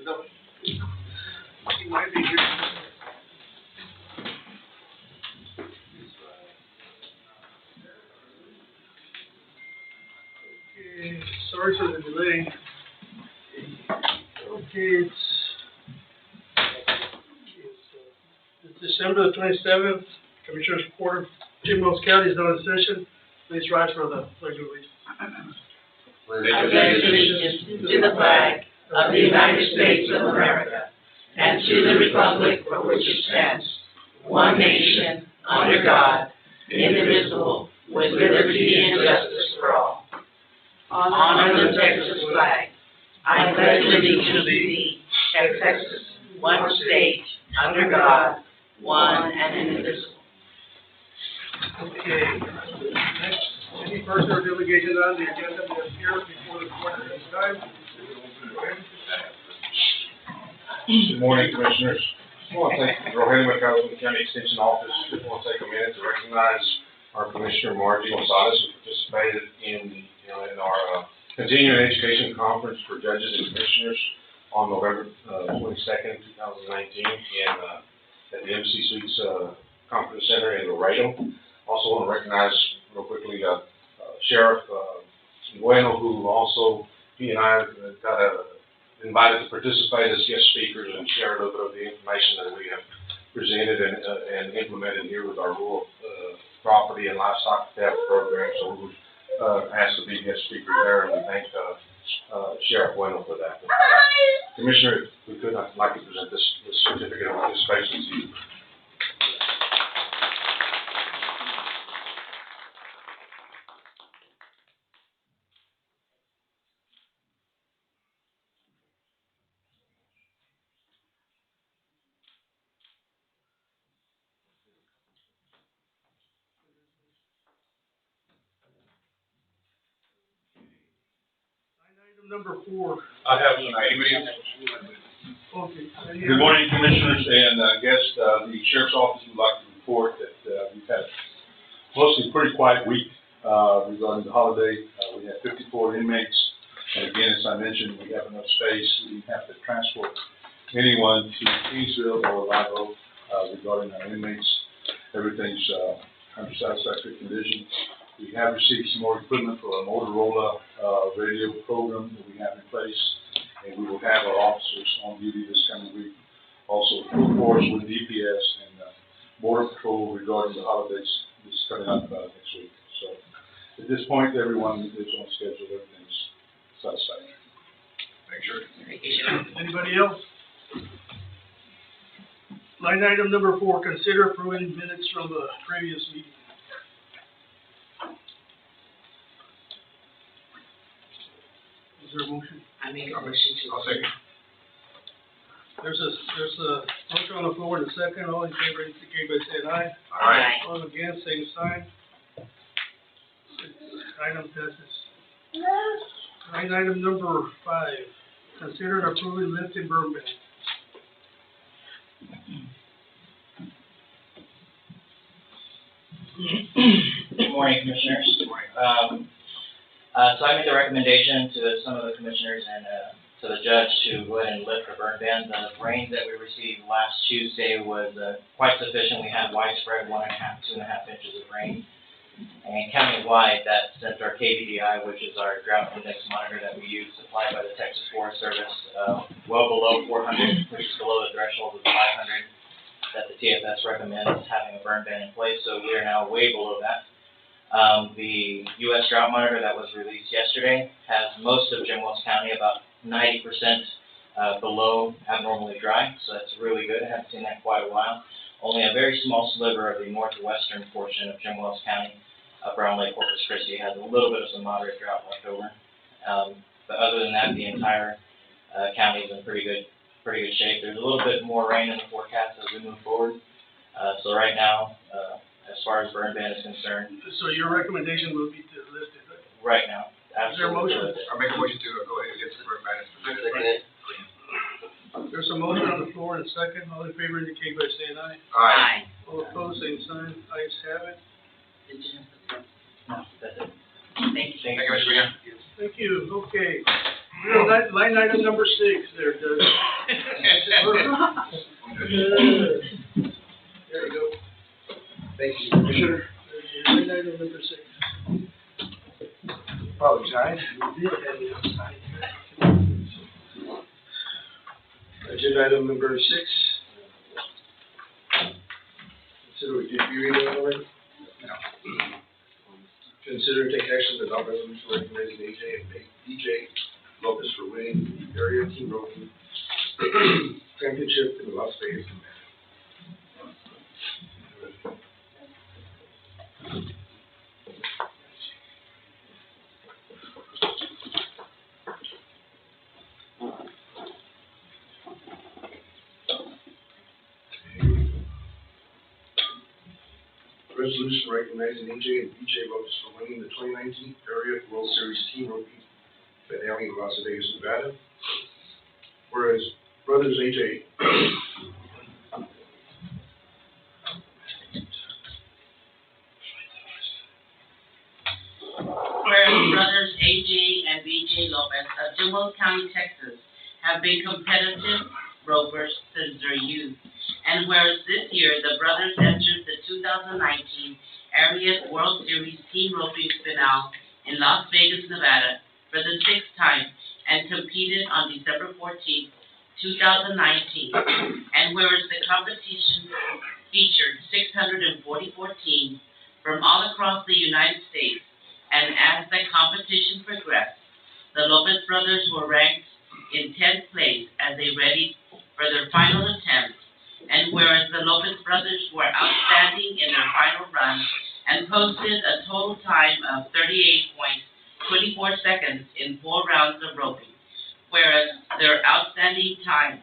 No. He might be here. Okay, sorry for the delay. Okay, it's December the 27th, Commissioners Court of Jim Wells County is now in session. Please rise for the pledge of allegiance. I pledge allegiance to the flag of the United States of America and to the republic for which it stands, one nation, under God, indivisible, with liberty and justice for all. Honor the Texas flag. I pledge allegiance to thee, Texas, one state, under God, one and indivisible. Okay, next, any person or delegation on the agenda that appears before the court at this time? Go ahead. Good morning, Commissioners. I want to thank the Rogelio County Extension Office. I want to take a minute to recognize our Commissioner Margie Gonzalez, who participated in our continuing education conference for judges and commissioners on November 22nd, 2019, at the MC Suites Conference Center in Laredo. Also want to recognize real quickly Sheriff Bueno, who also, he and I got invited to participate as guest speakers and share a little bit of the information that we have presented and implemented here with our rural property and livestock theft program. So we were asked to be guest speakers there, and we thank Sheriff Bueno for that. Commissioner, we could not like to present this certificate of participation to you. Item number 4. I have an item. Okay. Good morning, Commissioners and guests. The Sheriff's Office would like to report that we've had mostly a pretty quiet week regarding the holiday. We had 54 inmates, and again, as I mentioned, we have enough space. We didn't have to transport anyone to Kingsville or Live Oak regarding our inmates. Everything's under satisfactory condition. We have received some more equipment for our Motorola radio program that we have in place, and we will have our officers on duty this coming week. Also, of course, with DPS and Border Patrol regarding the holidays this coming up next week. So, at this point, everyone is on schedule. Everything's satisfactory. Thank you. Anybody else? Line item number 4, consider approving minutes from the previous meeting. Is there a motion? I make a motion to. I'll second. There's a motion on the floor and a second. All in favor indicate by saying aye. Aye. All against, same sign. Item passes. Line item number 5, consider approving lift and burn ban. Good morning, Commissioners. So I made the recommendation to some of the Commissioners and to the judge to go ahead and lift the burn ban. The rain that we received last Tuesday was quite sufficient. We had widespread 1.5 to 2.5 inches of rain. And countywide, that sent our KVDI, which is our drought index monitor that we use, supplied by the Texas Forest Service, well below 400, which is below the threshold of 500 that the TFS recommends having a burn ban in place. So we are now way below that. The U.S. drought monitor that was released yesterday has most of Jim Wells County about 90% below abnormally dry, so that's really good. I haven't seen that in quite a while. Only a very small sliver of the northwestern portion of Jim Wells County, up around Lake Corpus Christi, has a little bit of some moderate drought left over. But other than that, the entire county is in pretty good shape. There's a little bit more rain in the forecast as we move forward. So right now, as far as burn ban is concerned. So your recommendation will be to lift it, Right right? now, Is there a motion? I make a motion to go ahead and get the burn ban. There's a motion on the floor and a second. All in favor indicate by saying aye. Aye. All opposed, same sign. Ayes have it. No, that's it. Thank you. Thank you, Mr. Mayor. Thank you. Okay. Line item number 6 there, Judge. There we go. Thank you, Commissioner. Line item number 6. Apologize. Agenda item number 6. Consider, did you read it already? No. Consider and take action to adopt resolution recognizing AJ and DJ Lopez for winning the Ariat Team Roping Championship in Las Vegas, Nevada. Resolution recognizing AJ and BJ Lopez for winning the 2019 Ariat World Series Team Roping Finale in Las Vegas, Nevada. Whereas brothers AJ Whereas brothers AJ and BJ Lopez of Jimbo County, Texas, have been competitive ropers since their youth. And whereas this year the brothers entered the 2019 Ariat World Series Team Roping Finale in Las Vegas, Nevada for the 6th time and competed on December 14, 2019. And whereas the competition featured 644 teams from all across the United States, and as the competition progressed, the Lopez brothers were ranked in 10th place as they readied for their final attempt. And whereas the Lopez brothers were outstanding in their final run and posted a total time of 38.24 seconds in 4 rounds of roping, whereas their outstanding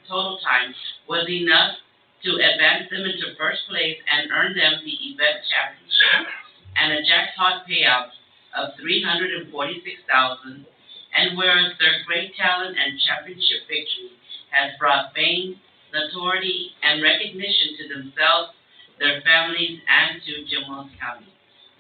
total time was enough to advance them into first place and earn them the event championship and a jackpot payout of $346,000, and whereas their great talent and championship victory has brought fame, notoriety, and recognition to themselves, their families, and to Jimbo County.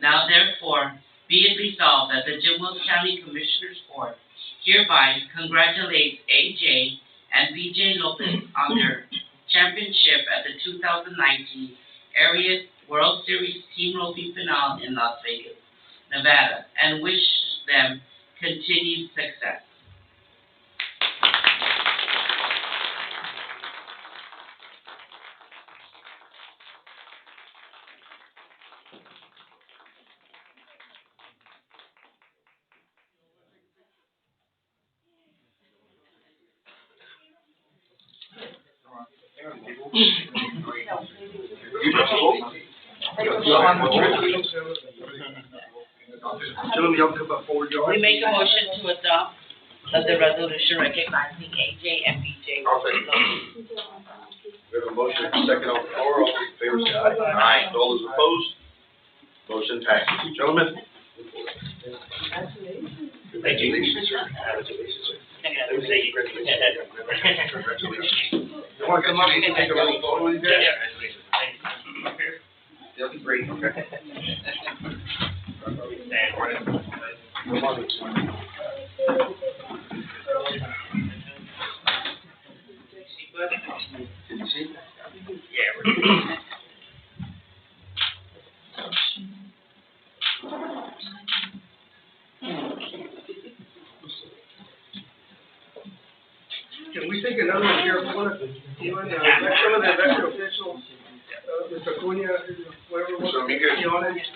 Now therefore, be it resolved that the Jimbo County Commissioners Court hereby congratulates AJ and BJ Lopez on their championship at the 2019 Ariat World Series Team Roping Finale in Las Vegas, Nevada, and wish them continued success. Gentlemen, y'all come up forward, y'all. We make a motion to adopt the resolution recognizing AJ and BJ. I'll second. We have a motion and a second on the floor. All those in favor say aye. Aye. All those opposed? Motion passes. Gentlemen. Congratulations, sir. Congratulations, sir. Let me say congratulations. Congratulations. You want to come up and take a little photo with you guys? Yeah. They'll be great. Did you see? Yeah. Can we take another one here? Some of the elected officials, Mr. Cunha, whoever wants to be on it.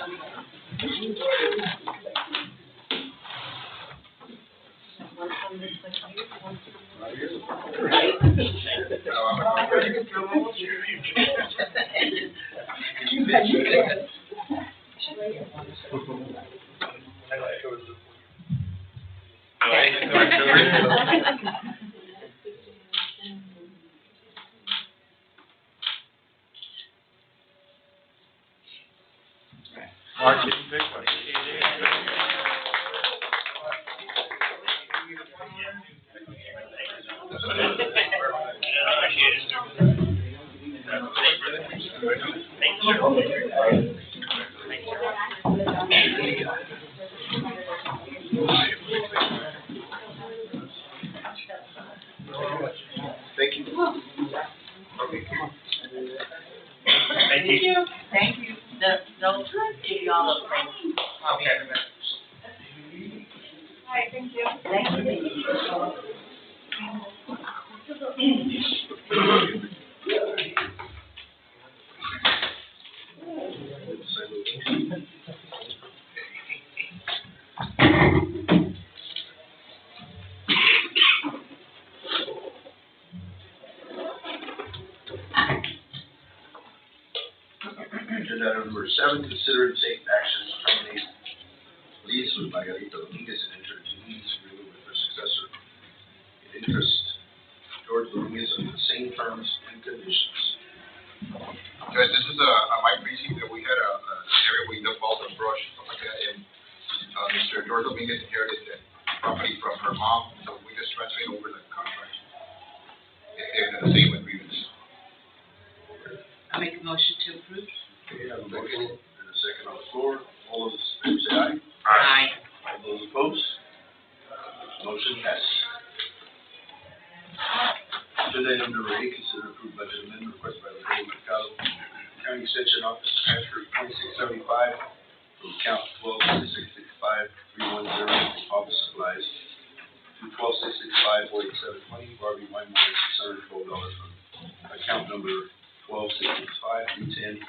Agenda item number 7, consider and take action to terminate lease with Ariat Dominguez and enter into lease agreement with her successor in interest, George Dominguez, under the same terms and conditions. Judge, this is a Mike precinct that we had an area where we dumped all the brush, stuff like that, and, Mr. George Dominguez inherited that property from her mom, so we just transferred over the contract. They're the same agreements. I make a motion to approve. Okay, I have a motion and a second on the floor. All those in favor say aye. Aye. All those opposed? Motion passes. Agenda item number 8, consider approved budget amendment requested by the Board of Mercado County Extension Office to transfer $2675 from account 12-665-310 office supplies to 12-665-4720 Barbie Wine $612 from account number 12-665-310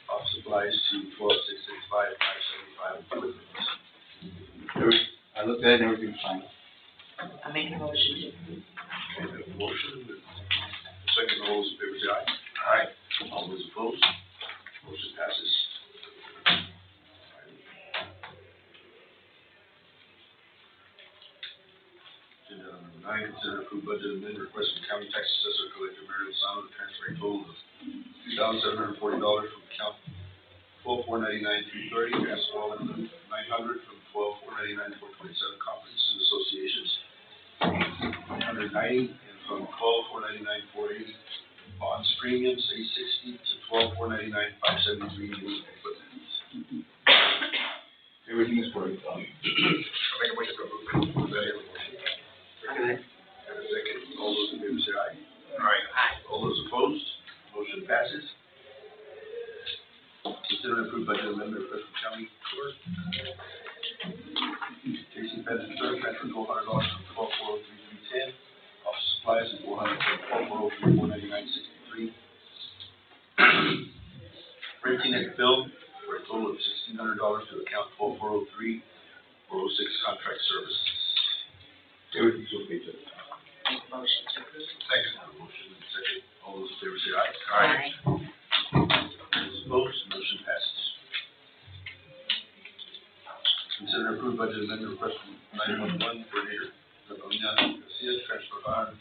office supplies to 12-665-575 equipment. I looked at it and everything's fine. I make a motion to approve. Okay, we have a motion. Second, all those in favor say aye. Aye. All those opposed? Motion passes. Agenda item number 9, consider approved budget amendment request from County Tax Assessor Collector Mary Lozano to transfer a total of $2,740 from account 12-499-330 gas oil and lube, $900 from 12-499-427 conferences and associations, $190, and from 12-499-480 bonds premiums, $860 to 12-499-573 new equipment. Everything is correct. I make a motion to approve. Second. And a second. All those in favor say aye. Aye. All those opposed? Motion passes. Consider an approved budget amendment request from County Court. J.C. Penn's third transfer $1,200 from 12-403-310. Office supplies is $400 from 12-403-499-63. Printing and bill for a total of $1,600 to account 12-403-406 contract services. Everything's okay, Judge. Make a motion to approve. Second. Motion and second. All those in favor say aye. Aye. Those opposed, motion passes. Consider approved budget amendment request from 911 coordinator, Doña Garcia, transfer $500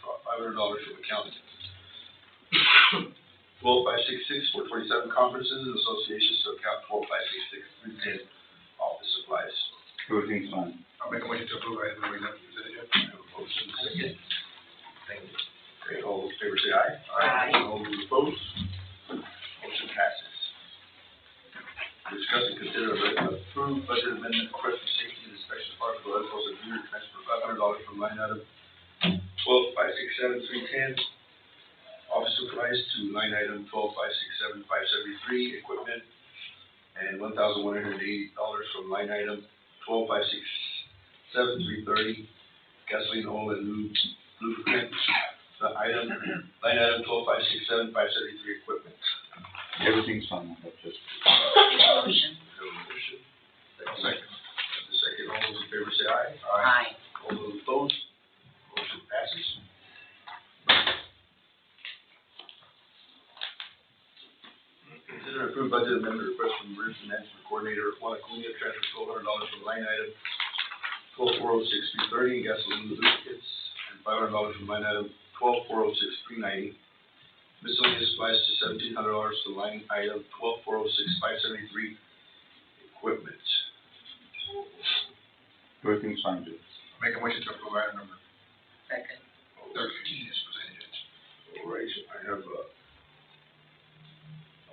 from account 12566-427 conferences and associations to account 12566-310 office supplies. Everything's fine. I'll make a motion to approve item number 11, presented, Judge. I have a motion and a second. Thank you. Okay, all those in favor say aye. Aye. All those opposed, motion passes. Discuss and consider a approved budget amendment request from Safety and Inspection Department for Lopez and Junior transfer $500 from line item 12-567-310 office supplies to line item 12-567-573 equipment, and $1,180 from line item 12-567-330 gasoline, oil, and lubricant. The item, line item 12-567-573 equipment. Everything's fine. That's just. Make a motion. Motion. Second. The second, all those in favor say aye. Aye. All those opposed, motion passes. Consider approved budget amendment request from Emergency Management Coordinator Juan Acuña, transfer $1,200 from line item 12-406-330 gasoline lubricants, and $500 from line item 12-406-390. Miscellaneous supplies to $1,700 to line item 12-406-573 equipment. Everything's fine, Judge. Make a motion to approve item number Second. 13, is presented, Judge. All right, so I have a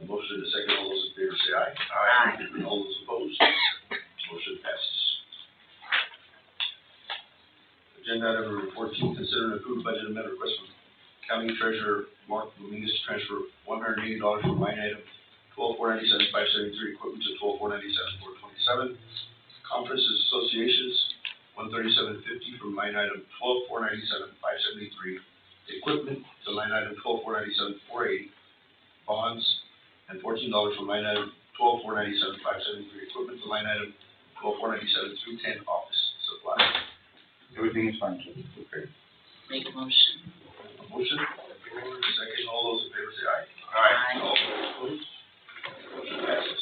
motion and a second. All those in favor say aye. Aye. All those opposed, motion passes. Agenda item number 14, consider an approved budget amendment request from County Treasurer Mark Dominguez to transfer $180 from line item 12-497-573 equipment to 12-497-427. Conferences, associations, $137.50 from line item 12-497-573 equipment to line item 12-497-480 bonds, and $14 from line item 12-497-573 equipment to line item 12-497-310 office supplies. Everything is fine, Judge. Okay. Make a motion. A motion, second, all those in favor say aye. Aye. All those opposed, motion passes.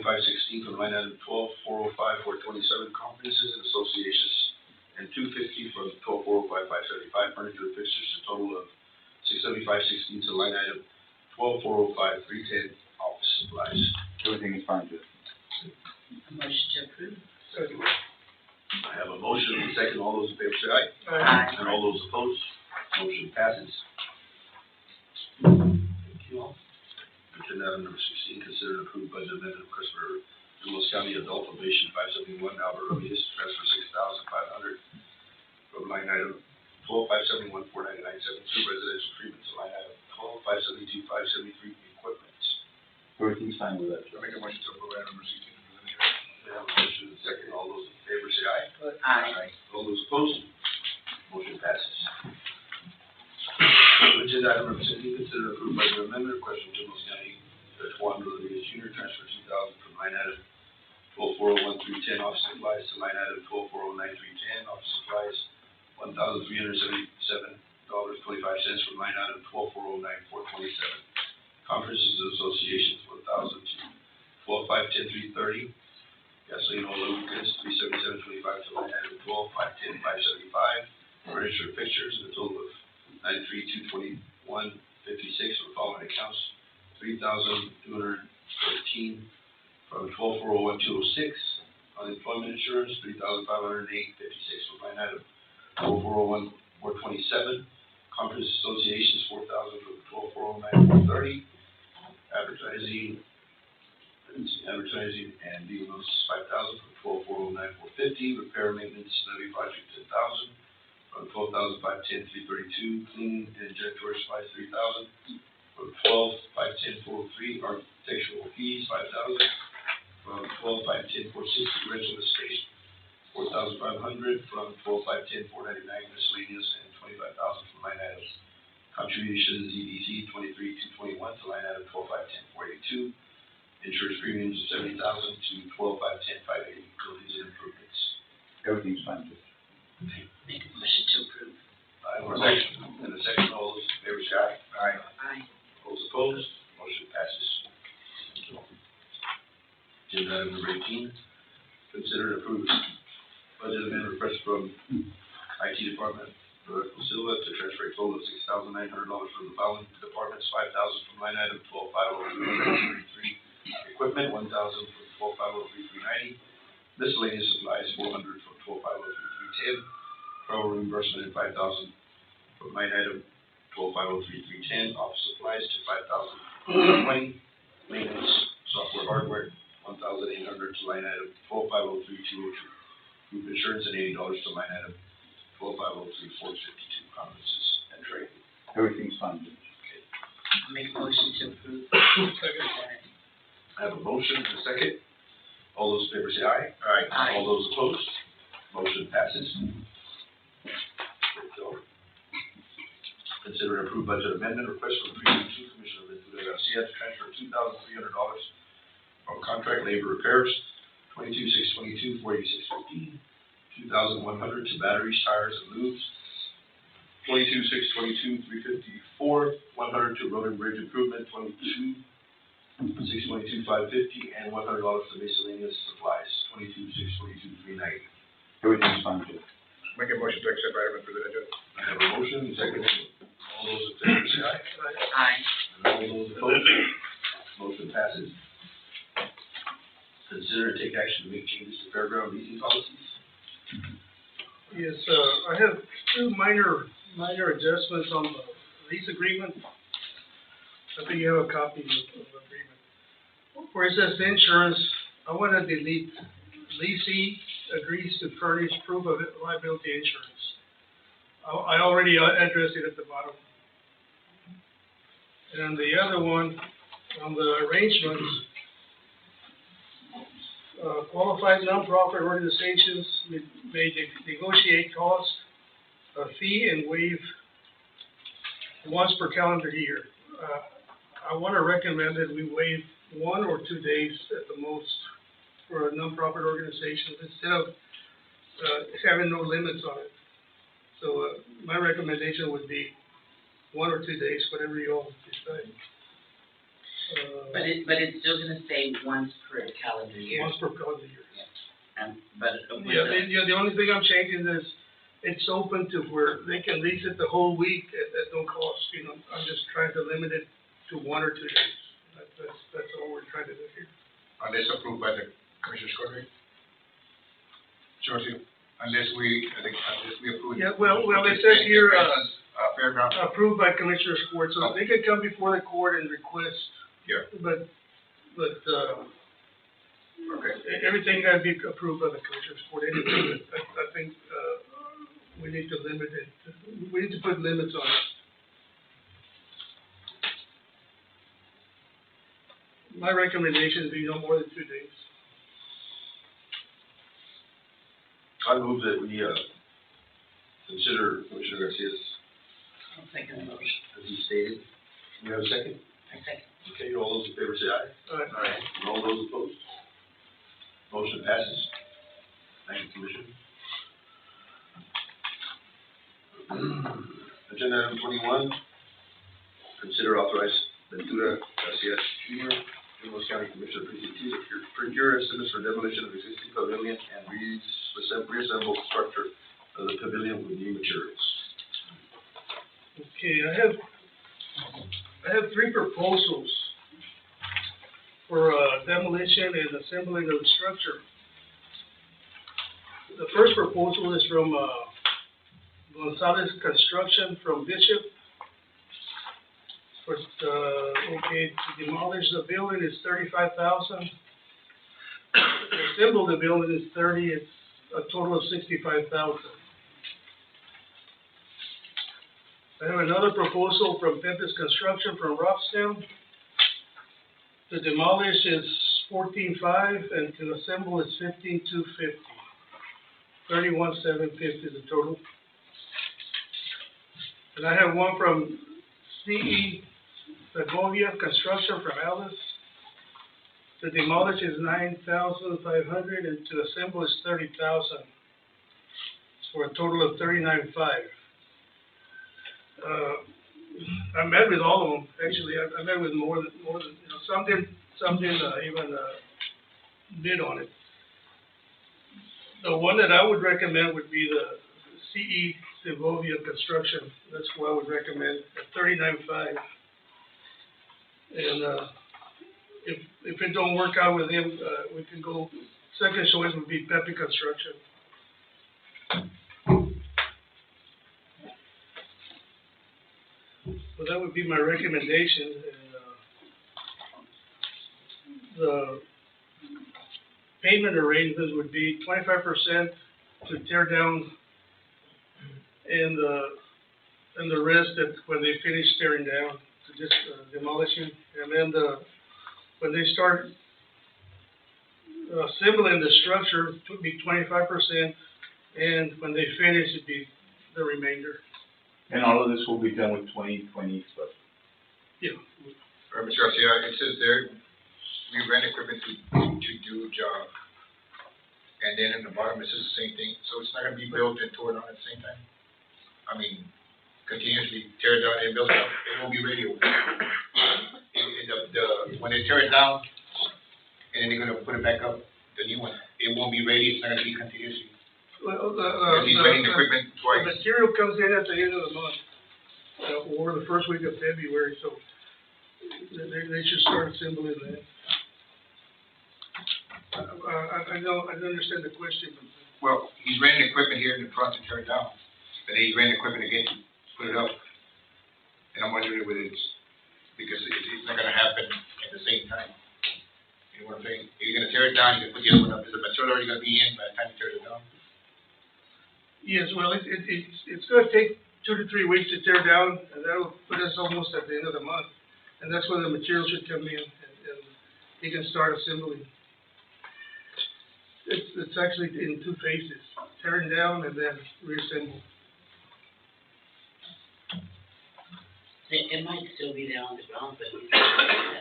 2516 from line item 12405 427 conferences and associations, and 250 from 12405 575 furniture and fixtures, a total of 675.16 to line item 12405 310 office supplies. Everything is fine, Judge. Motion to approve. I have a motion and a second. All those in favor say aye. Aye. And all those opposed, motion passes. Thank you all. Agenda item number 16, consider and approve budget amendment request for Los County Adult Probation 571, Albert Rodriguez, transfer 6,500 from line item 12571 49972 residential treatment to line item 12572 573 equipment. Everything's fine with that, I Judge. make a motion to approve item number 16. We have a motion and a second. All those in favor say aye. Aye. All those opposed, motion passes. Agenda item number 17, consider approved budget amendment request from Los County Judge Juan Rodriguez Jr., transfer 2,000 from line item 12401 310 office supplies to line item 12409 310 office supplies, $1,377.25 from line item 12409 427. Conferences and associations, 1,000 to 12510 330. Gasoline, oil, lubricants, 377.25 to line item 12510 575. Furniture and fixtures, a total of 93,221.56 for the following accounts: 3,213 from 12401 206. Unemployment insurance, 3,508.56 for line item 12401 427. Conference associations, 4,000 from 12409 430. Advertising and legal notices, 5,000 from 12409 450. Repair maintenance levy project, 10,000 from 12,510 332. Cleaning and janitorial supplies, 3,000 from 12,510 403. Architectural fees, 5,000 from 12,510 460. Rental estate, 4,500 from 12,510 499. Miscellaneous, and 25,000 from line items. Contributions EDC 23,221 to line item 12,510 482. Insurance premiums 70,000 to 12,510 580. Buildings and improvements. Everything's fine, Judge. Make a motion to approve. I have a motion and a second. All those in favor say aye. Aye. Those opposed, motion passes. Agenda item number 18, consider and approve budget amendment request from IT Department, Roberto Silva, to transfer a total of $6,900 from the following departments: 5,000 from line item 12503 equipment, 1,000 from 12503 390. Miscellaneous supplies, 400 from 12503 310. Travel reimbursement, and 5,000 from line item 12503 310. Office supplies to 5,020. Maintenance, software, hardware, 1,800 to line item 12503 202. Group insurance, and $80 to line item 12503 452. Conferences and training. Everything's fine, Judge. Make a motion to approve. I have a motion and a second. All those in favor say aye. Aye. All those opposed, motion passes. Consider and approve budget amendment request from Precinct 2 Commissioner Ventura Garcia to transfer $2,300 from contract labor repairs, 22,622 486.15, 2,100 to batteries, tires, and lubes, 22,622 354, 100 to road and bridge improvement, 22,622 550, and $100 to miscellaneous supplies, 22,622 390. Everything's fine, Judge. Make a motion to accept item presented, Judge. I have a motion, and second. All those in favor say aye. Aye. And all those opposed, motion passes. Consider and take action to make changes to Fairground leasing policies. Yes, I have two minor adjustments on the lease agreement. I think you have a copy of the agreement. Where it says insurance, I want to delete leasee agrees to furnish proof of liability insurance. I already addressed it at the bottom. And the other one, on the arrangements, qualified nonprofit organizations may negotiate cost, a fee, and waive once per calendar year. I want to recommend that we waive 1 or 2 days at the most for a nonprofit organization instead of having no limits on it. So my recommendation would be 1 or 2 days, whatever you all decide. But it's still gonna say once per calendar year. once per calendar year. The only thing I'm changing is it's open to where they can lease it the whole week at no cost, you know. I'm just trying to limit it to 1 or 2 days. That's all we're trying to do here. Unless approved by the Commissioners Court, right? Sure, unless we approve. Yeah, well, it says here, Fairground. approved by Commissioners Court, so they can come before the court and request. Yeah. But, Okay. everything gotta be approved by the Commissioners Court anyway. I think, we need to limit it, we need to put limits on it. My recommendation is be no more than 2 days. I move that we, consider Commissioner Garcia's, I'll second the motion. as he stated. Do we have a second? I second. Okay, all those in favor say aye. Aye. And all those opposed? Motion passes. Thank you, Commissioner. Agenda item 21, consider authorize Ventura Garcia Jr., Jimos County Commissioner, Precinct 2, to procure estimates for demolition of existing pavilion and reassemble structure of the pavilion with new materials. Okay, I have 3 proposals for, demolition and assembling of the structure. The first proposal is from, Gonzalez Construction from Bishop. For, to demolish the building is $35,000. To assemble the building is $30,000, it's a total of $65,000. I have another proposal from Tempest Construction from Robstown. To demolish is $14,500 and to assemble is $15,250. $31,750 the total. And I have one from CE Segovia Construction from Alice. To demolish is $9,500 and to assemble is $30,000. For a total of $39,500. I met with all of them, actually. I met with more than, you know, some didn't even bid on it. The one that I would recommend would be the CE Segovia Construction. That's what I would recommend, at $39,500. And, if it don't work out with him, we can go, second choice would be Pepe Construction. So that would be my recommendation. And, the payment arrangements would be 25% to tear down, and the rest that when they finish tearing down, to just demolishing. And then when they start assembling the structure, it would be 25%, and when they finish, it'd be the remainder. And all of this will be done with 2020 stuff. Yeah. Mr. Garcia, it says there, we rent equipment to do a job. And then in the bottom, it says the same thing, so it's not gonna be built and torn down at the same time? I mean, continuously tear it down and build it up, it won't be ready. When they tear it down, and then they're gonna put it back up, the new one, it won't be ready, it's not gonna be continuously. Well, Because he's renting equipment the twice. material comes in at the end of the month, or the first week of February, so they should start assembling that. I don't understand the question. Well, he's renting equipment here in the front to tear it down, but then he's renting equipment again to put it up. And I'm wondering whether it's, because it's not gonna happen at the same time. You know what I'm saying? If you're gonna tear it down, you can put the other one up, is the material already gonna be in by the time you tear it down? Yes, well, it's gonna take 2 to 3 weeks to tear down, and that'll put us almost at the end of the month. And that's when the material should come in, and you can start assembling. It's actually in 2 phases, tearing down and then reassemble. It might still be there on the ground, but.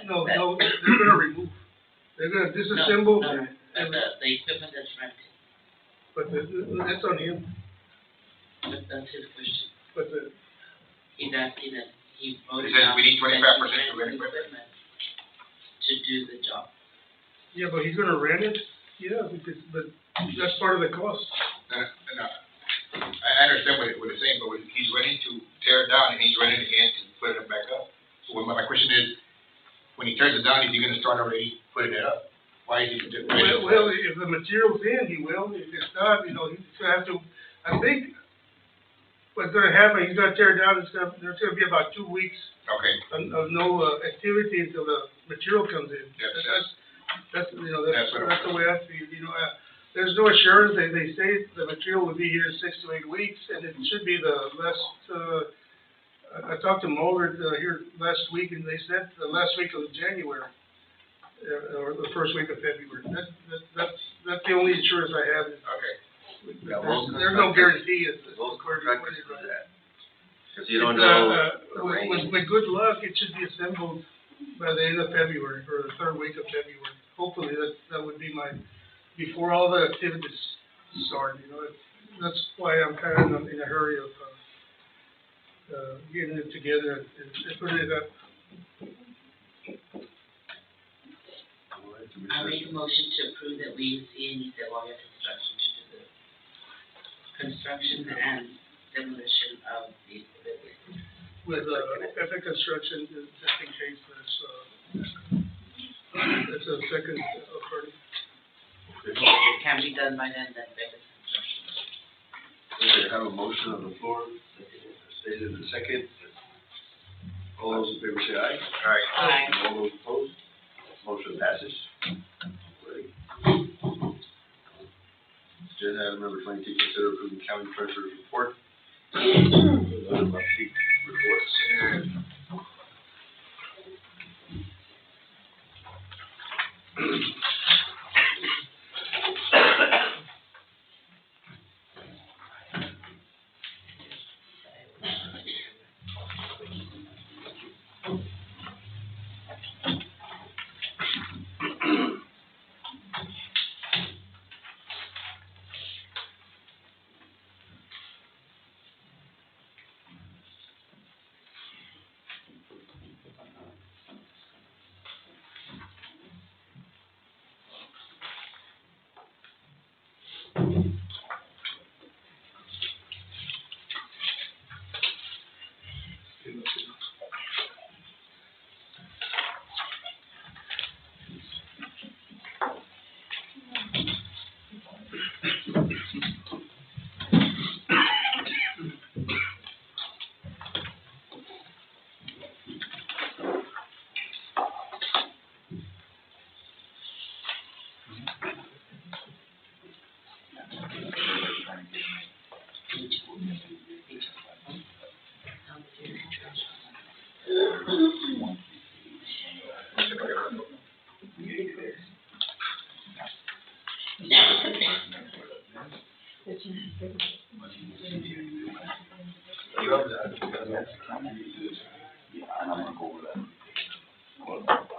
No, they're gonna remove. They're gonna disassemble, No, and, the equipment that's rented, but that's on him. that's his question. But He's asking that he voted He says down. we need 25% that he to rent rents equipment. to do the job. Yeah, but he's gonna rent it, yeah, but that's part of the cost. I understand what you're saying, but he's ready to tear it down and he's ready again to put it back up. So my question is, when he tears it down, is he gonna start already putting it up? Why is he doing it? Well, if the material's in, he will, if it's not, you know, he's gonna have to, I think what's gonna happen, he's gonna tear it down, there's gonna be about 2 weeks Okay. of no, activity until the material comes in. That's, you know, that's the way I feel, you know, there's no assurance, they say the material will be here in 6 to 8 weeks, and it should be the last, I talked to Mulder, here last week, and they said the last week of January, or the first week of February. That's the only insurance I have. Okay. There's no guarantee. Those contractors do that. Cause you don't know the range. With good luck, it should be assembled by the end of February, or the third week of February. Hopefully, that would be before all the activities start, you know. That's why I'm kind of in a hurry of, getting it together and putting it up. I make a motion to approve that we see any civil construction to do the construction and demolition of the pavilion. With, Epic Construction, just in case that's a second party. If it can be done by then Epic Construction. Okay, I have a motion on the floor, stated in second. All those in favor say aye. Aye. All those opposed, motion passes. Agenda item number 22, consider approving county treasurer's report. Reports.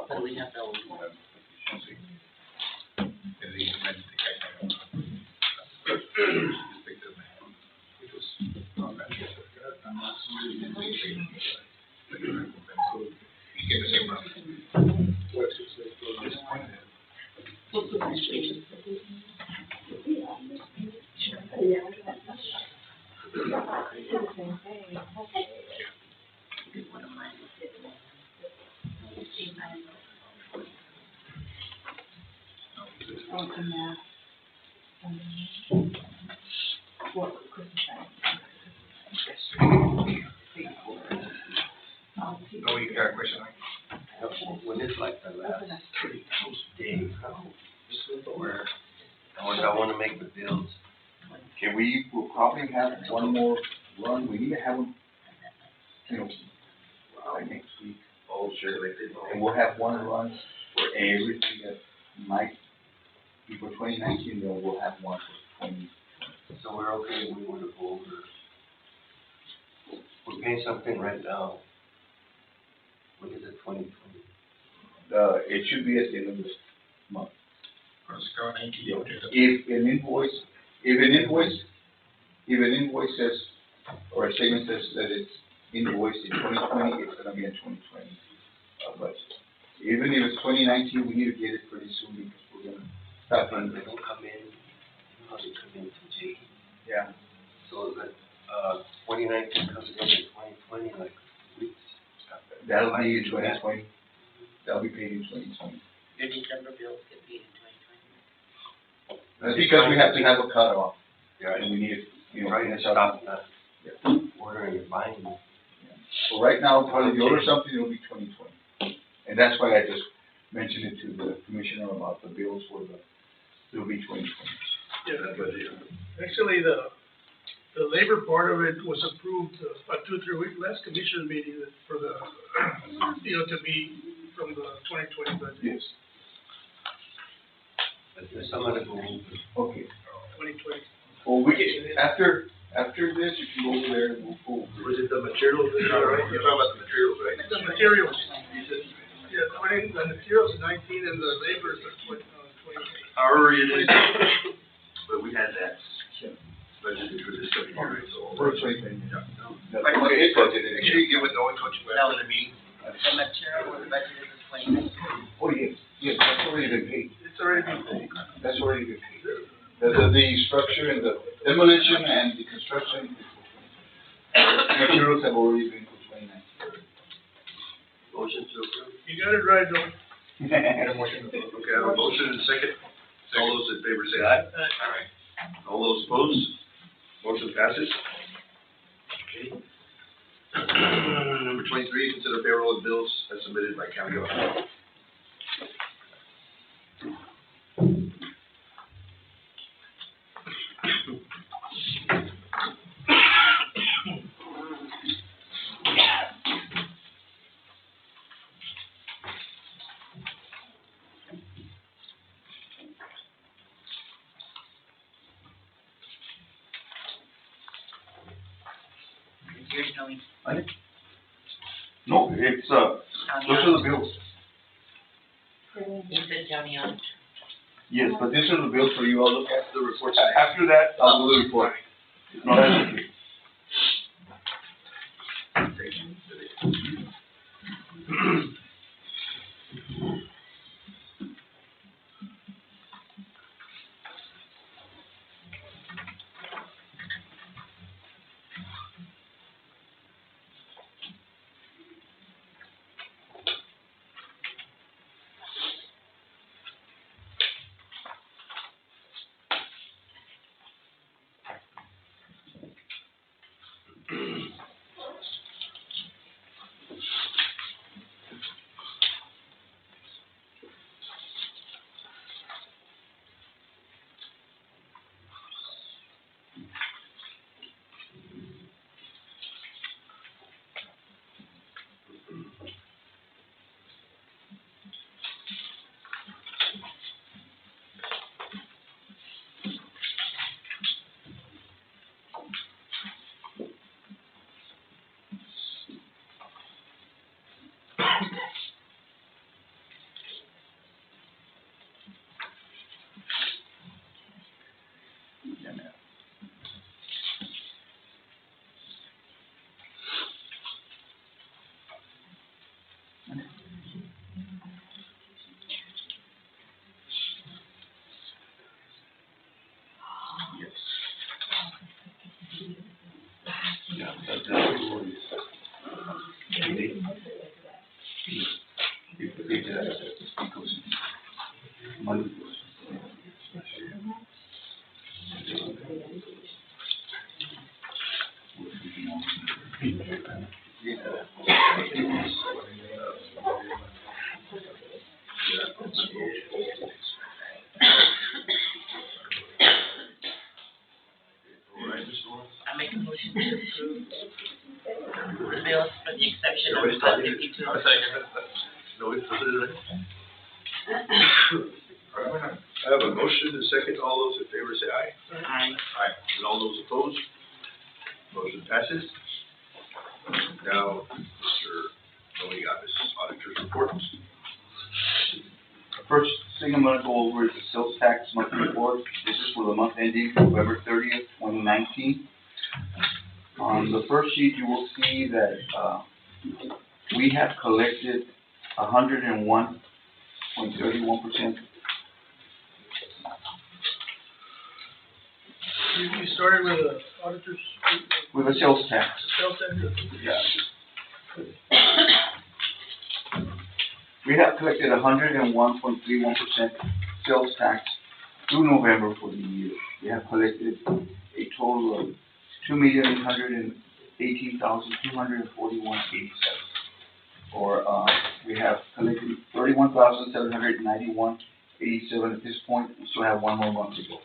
But we have to. Oh, you got a question? When it's like the last day, where I wanna make the bills. Okay, we will probably have one more run, we need to have them, you know, by next week. Oh, sure, they did. And we'll have one run for everything that might be for 2019, then we'll have one for 20. So we're okay, we wanna go over. We're paying something right now. What is it, 2020? It should be at the end of this month. Yeah. If an invoice says, or a statement says that it's invoiced in 2020, it's gonna be in 2020, budget. Even if it's 2019, we need to get it pretty soon because we're gonna start When running. they don't come in, you know, they come in to J. Yeah. So that, 2019 comes in 2020, like, weeks. That'll be in 2020. That'll be paid in 2020. Your December bills get paid in 2020. That's because we have to have a cutoff, Yeah, and we need, you know, right, finish it's out. not, ordering and buying. So right now, probably if you order something, it'll be 2020. And that's why I just mentioned it to the commissioner about the bills for it'll be 2020. Yeah, actually, the labor part of it was approved about 2 or 3 weeks, last commissioner meeting for the, you know, to be from the 2020 budget. Yes. Somebody who, Okay. 2020. Well, we can, after this, you can go over there and move forward. was it the materials, right? You're talking about the materials, right? The materials, yeah, the materials are 19 and the labor is 20. However it is, but we had that budgeted for this coming year, right? So. First rate thing. Like, okay, it's budgeted, make sure you give it knowing what you have in the meeting. The material was budgeted for 2019. Oh, yes, that's already been paid. It's already been paid. That's already been paid. The structure and the demolition and the construction, materials have already been for 2019. Motion to approve. You got it right, though. Okay, I have a motion and a second. All those in favor say aye. Aye. All those opposed? Motion passes. Okay. Number 23, consider payroll and bills as submitted by county auditor. Here's Tony. No, it's, those are the bills. You said Tony on. Yes, but these are the bills for you, I'll look at. The reports. After that, I'll do the report. No, that's okay. I make a motion to approve the bills for the exception of Everybody's talking. 552. I'll second. No, it's right. I have a motion and a second. All those in favor say aye. Aye. Aye. And all those opposed? Motion passes. Now, Mr. Tony Gavis, auditor's report. First thing I'm gonna go over is the sales tax monthly report. This is for the month ending November 30th, 2019. On the first sheet, you will see that, we have collected 101.31%. You started with the auditors, With a sales tax. sales tax? Yeah. We have collected 101.31% sales tax through November for the year. We have collected a total of 2,818,241.87. Or, we have collected 31,791.87 at this point. We still have one more month to go.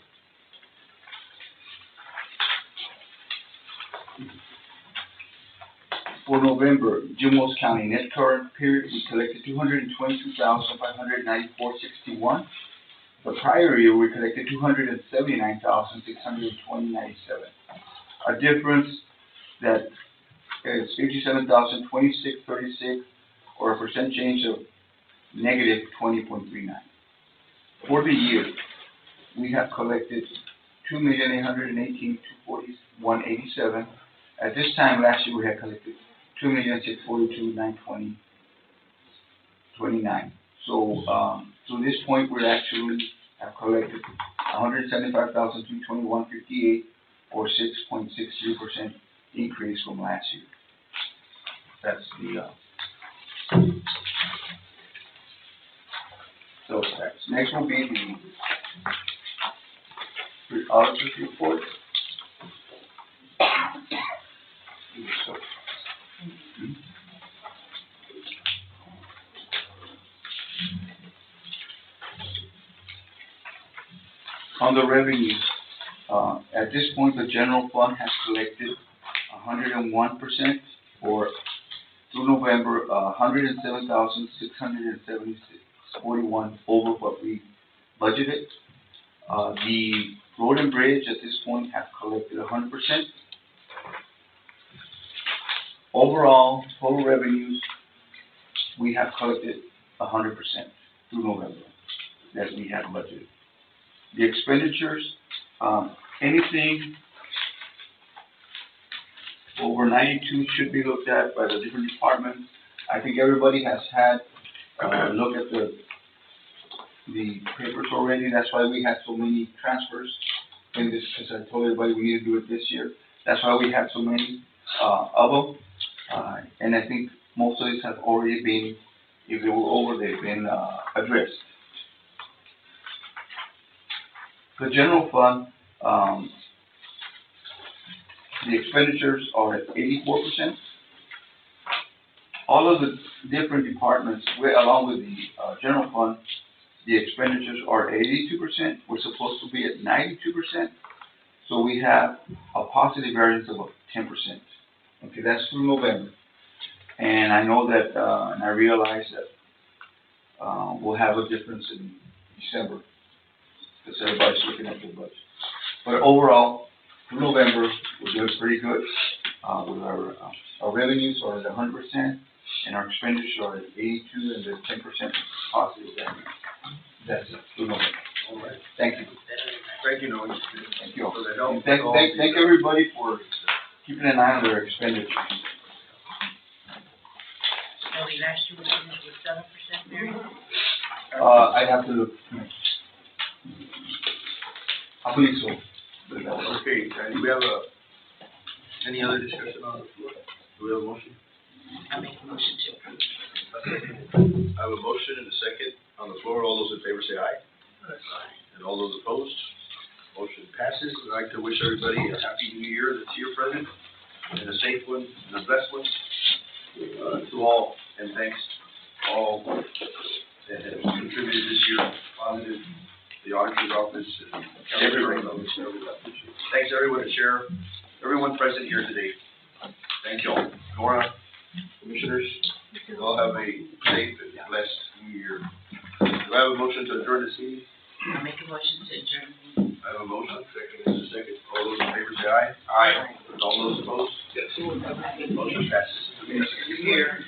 For November, Jimos County net current period, we collected 222,594.61. The prior year, we collected 279,620.97. A difference that is 57,026.36, or a percent change of negative 20.39. For the year, we have collected 2,818,241.87. At this time last year, we had collected 2,642,920.29. So, to this point, we actually have collected 175,321.58, or 6.60% increase from last year. That's the sales tax. Next will be the auditor's report. On the revenues, at this point, the general fund has collected 101%, or through November, 107,676.41 over what we budgeted. The road and bridge at this point have collected 100%. Overall, total revenues, we have collected 100% through November that we had budgeted. The expenditures, anything over 92 should be looked at by the different departments. I think everybody has had a look at the papers already. That's why we had so many transfers in this, because I told everybody we need to do it this year. That's why we had so many of them. And I think most of these have already been, if they were over, they've been addressed. The general fund, the expenditures are at 84%. All of the different departments, along with the general fund, the expenditures are 82%. We're supposed to be at 92%. So we have a positive variance of 10%. Okay, that's through November. And I know that, and I realize that we'll have a difference in December, because everybody's looking at the budget. But overall, through November, we're doing pretty good. With our revenues are at 100%, and our expenditures are at 82, and the 10% positive variance. That's it, through November. All right. Thank you. Thank you, Noe. Thank you all. For the help. And thank everybody for keeping an eye on their expenditures. Ellie, last year we finished with 7% variance. I'd have to look. I believe so. Okay, and do we have any other discussion on the floor? Do we have a motion? I make a motion to approve. I have a motion and a second on the floor. All those in favor say aye. Aye. And all those opposed? Motion passes. I'd like to wish everybody a happy new year that's here present, and a safe one, and a blessed one, to all, and thanks to all that have contributed this year, positive, the auditor's office, and everybody. Thanks everyone to share, everyone present here today. Thank you all. Nora, commissioners, you all have a safe and blessed new year. Do I have a motion to adjourn this meeting? I make a motion to adjourn. I have a motion, second, and a second. All those in favor say aye. Aye. And all those opposed? Yes. Motion passes. New year.